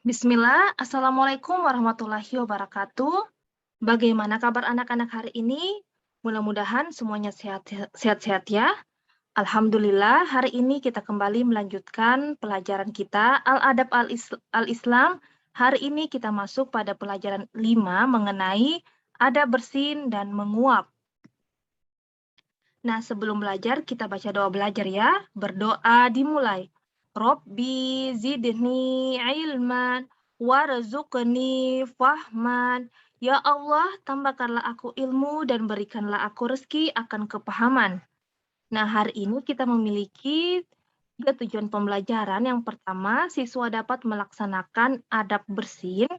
Bismillah, Assalamualaikum warahmatullahi wabarakatuh. Bagaimana kabar anak-anak hari ini? Mudah-mudahan semuanya sehat-sehat ya. Alhamdulillah, hari ini kita kembali melanjutkan pelajaran kita Al-Adab Al-Islam. Hari ini kita masuk pada pelajaran 5 mengenai adab bersin dan menguap. Nah, sebelum belajar, kita baca doa belajar ya. Berdoa dimulai. Robbi zidni ilman warzuqni fahman. Ya Allah, tambahkanlah aku ilmu dan berikanlah aku rezeki akan kepahaman. Nah, hari ini kita memiliki 3 tujuan pembelajaran. Yang pertama, siswa dapat melaksanakan adab bersin.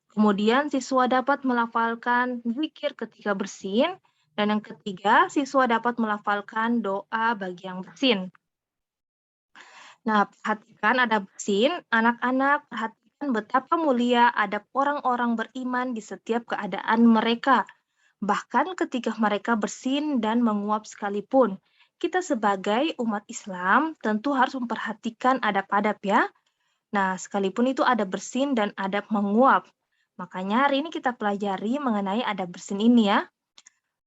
Kemudian siswa dapat melafalkan zikir ketika bersin. Dan yang ketiga, siswa dapat melafalkan doa bagi yang bersin. Nah, perhatikan adab bersin. Anak-anak, perhatikan betapa mulia adab orang-orang beriman di setiap keadaan mereka. Bahkan ketika mereka bersin dan menguap sekalipun. Kita sebagai umat Islam tentu harus memperhatikan adab-adab ya. Nah, sekalipun itu adab bersin dan adab menguap. Makanya hari ini kita pelajari mengenai adab bersin ini ya.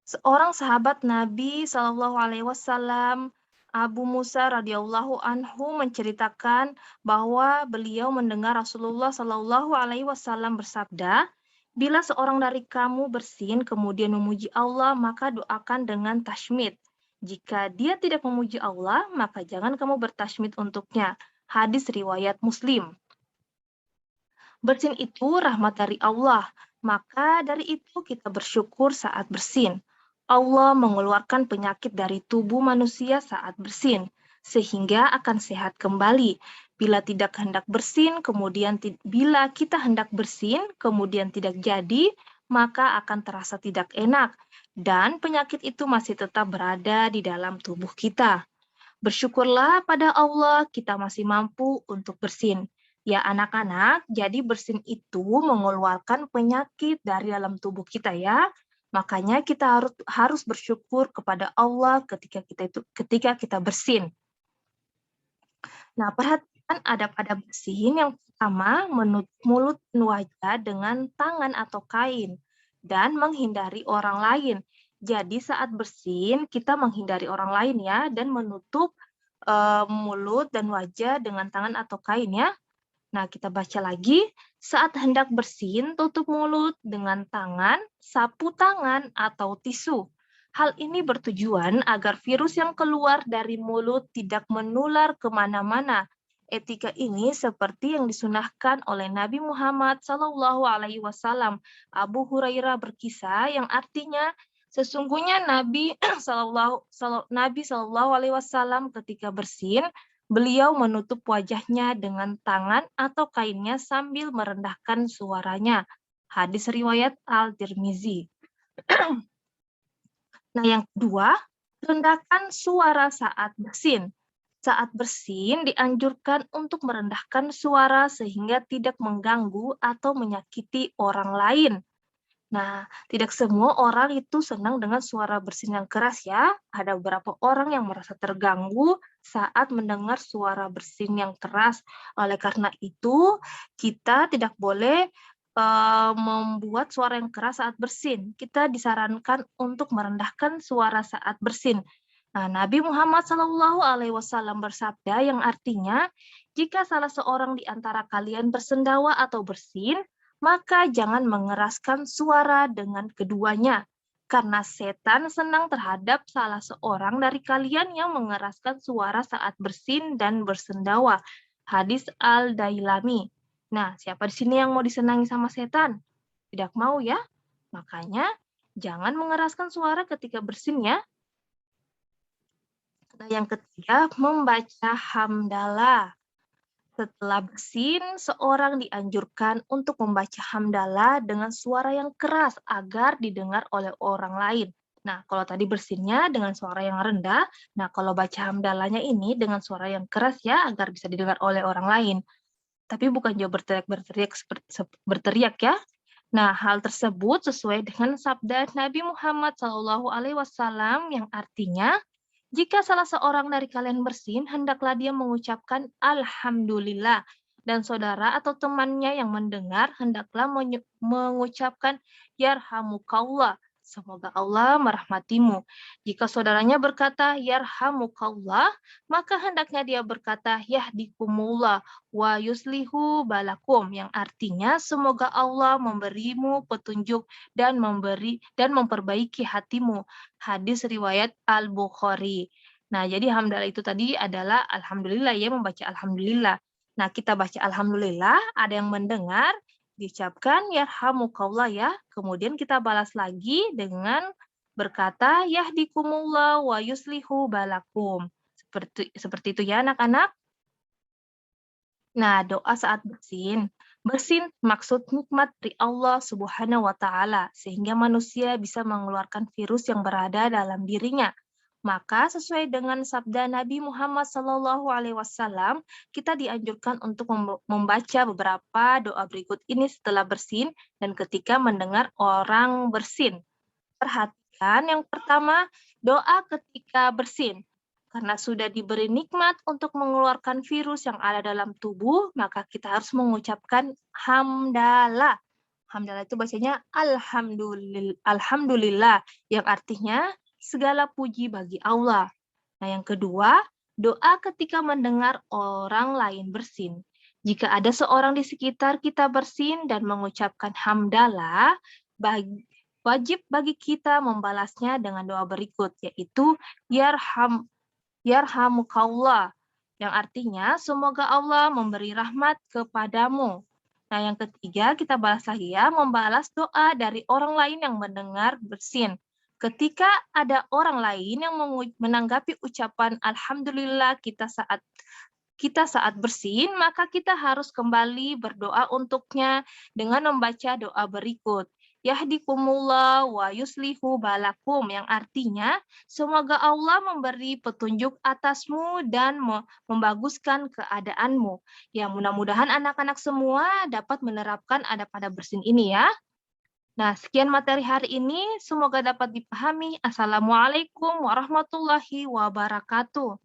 Seorang sahabat Nabi Shallallahu Alaihi Wasallam, Abu Musa radhiyallahu anhu menceritakan bahwa beliau mendengar Rasulullah Shallallahu Alaihi Wasallam bersabda, bila seorang dari kamu bersin kemudian memuji Allah, maka doakan dengan tashmid. Jika dia tidak memuji Allah, maka jangan kamu bertashmid untuknya. Hadis riwayat Muslim. Bersin itu rahmat dari Allah, maka dari itu kita bersyukur saat bersin. Allah mengeluarkan penyakit dari tubuh manusia saat bersin, sehingga akan sehat kembali. Bila tidak hendak bersin, bila kita hendak bersin, kemudian tidak jadi, maka akan terasa tidak enak, dan penyakit itu masih tetap berada di dalam tubuh kita. Bersyukurlah pada Allah kita masih mampu untuk bersin. Ya anak-anak, jadi bersin itu mengeluarkan penyakit dari dalam tubuh kita ya. Makanya kita harus bersyukur kepada Allah ketika kita bersin. Nah, perhatikan adab-adab bersin. Yang pertama, menutup mulut dan wajah dengan tangan atau kain dan menghindari orang lain. Jadi saat bersin kita menghindari orang lain ya dan menutup mulut dan wajah dengan tangan atau kain ya. Nah, kita baca lagi. Saat hendak bersin, tutup mulut dengan tangan, sapu tangan, atau tisu. Hal ini bertujuan agar virus yang keluar dari mulut tidak menular kemana-mana. Etika ini seperti yang disunahkan oleh Nabi Muhammad SAW. Abu Hurairah berkisah yang artinya sesungguhnya Nabi SAW ketika bersin, beliau menutup wajahnya dengan tangan atau kainnya sambil merendahkan suaranya. Hadis riwayat Al-Tirmizi. Nah, yang kedua, rendahkan suara saat bersin. Saat bersin dianjurkan untuk merendahkan suara sehingga tidak mengganggu atau menyakiti orang lain. Nah, tidak semua orang itu senang dengan suara bersin yang keras ya. Ada beberapa orang yang merasa terganggu saat mendengar suara bersin yang keras. Oleh karena itu, kita tidak boleh membuat suara yang keras saat bersin. Kita disarankan untuk merendahkan suara saat bersin. Nah, Nabi Muhammad SAW bersabda yang artinya, jika salah seorang di antara kalian bersendawa atau bersin, maka jangan mengeraskan suara dengan keduanya, karena setan senang terhadap salah seorang dari kalian yang mengeraskan suara saat bersin dan bersendawa. Hadis Al-Dailami. Nah, siapa di sini yang mau disenangi sama setan? Tidak mau ya? Makanya jangan mengeraskan suara ketika bersin ya. Nah, yang ketiga, membaca hamdalah. Setelah bersin, seorang dianjurkan untuk membaca hamdalah dengan suara yang keras agar didengar oleh orang lain. Nah, kalau tadi bersinnya dengan suara yang rendah, nah kalau baca hamdalahnya ini dengan suara yang keras ya agar bisa didengar oleh orang lain. Tapi bukan juga berteriak ya. Nah, hal tersebut sesuai dengan sabda Nabi Muhammad SAW yang artinya, jika salah seorang dari kalian bersin, hendaklah dia mengucapkan Alhamdulillah dan saudara atau temannya yang mendengar hendaklah mengucapkan yarhamukallah, semoga Allah merahmatimu. Jika saudaranya berkata yarhamukallah, maka hendaknya dia berkata yahdikumullah wa yuslihu balakum, yang artinya semoga Allah memberimu petunjuk dan memperbaiki hatimu. Hadis riwayat Al-Bukhari. Nah, jadi hamdalah itu tadi adalah alhamdulillah, ya, membaca alhamdulillah. Nah, kita baca alhamdulillah, ada yang mendengar, diucapkan yarhamukallah, ya. Kemudian kita balas lagi dengan berkata yahdikumullah wa yuslihu balakum. Seperti itu ya anak-anak. Nah, doa saat bersin. Bersin maksud nikmat dari Allah Subhanahu wa taala sehingga manusia bisa mengeluarkan virus yang berada dalam dirinya. Maka sesuai dengan sabda Nabi Muhammad SAW, kita dianjurkan untuk membaca beberapa doa berikut ini setelah bersin dan ketika mendengar orang bersin. Perhatikan yang pertama, doa ketika bersin. Karena sudah diberi nikmat untuk mengeluarkan virus yang ada dalam tubuh, maka kita harus mengucapkan hamdalah. Hamdalah itu bacanya alhamdulillah, yang artinya segala puji bagi Allah. Nah, yang kedua, doa ketika mendengar orang lain bersin. Jika ada seorang di sekitar kita bersin dan mengucapkan hamdalah, wajib bagi kita membalasnya dengan doa berikut, yaitu yarhamukallah, yang artinya semoga Allah memberi rahmat kepadamu. Nah, yang ketiga, kita balas lagi ya, membalas doa dari orang lain yang mendengar bersin. Ketika ada orang lain yang menanggapi ucapan alhamdulillah kita saat bersin, maka kita harus kembali berdoa untuknya dengan membaca doa berikut. Yahdikumullah wa yuslihu balakum, yang artinya semoga Allah memberi petunjuk atasmu dan membaguskan keadaanmu. Ya, mudah-mudahan anak-anak semua dapat menerapkan adab pada bersin ini ya. Nah, sekian materi hari ini, semoga dapat dipahami. Assalamualaikum warahmatullahi wabarakatuh.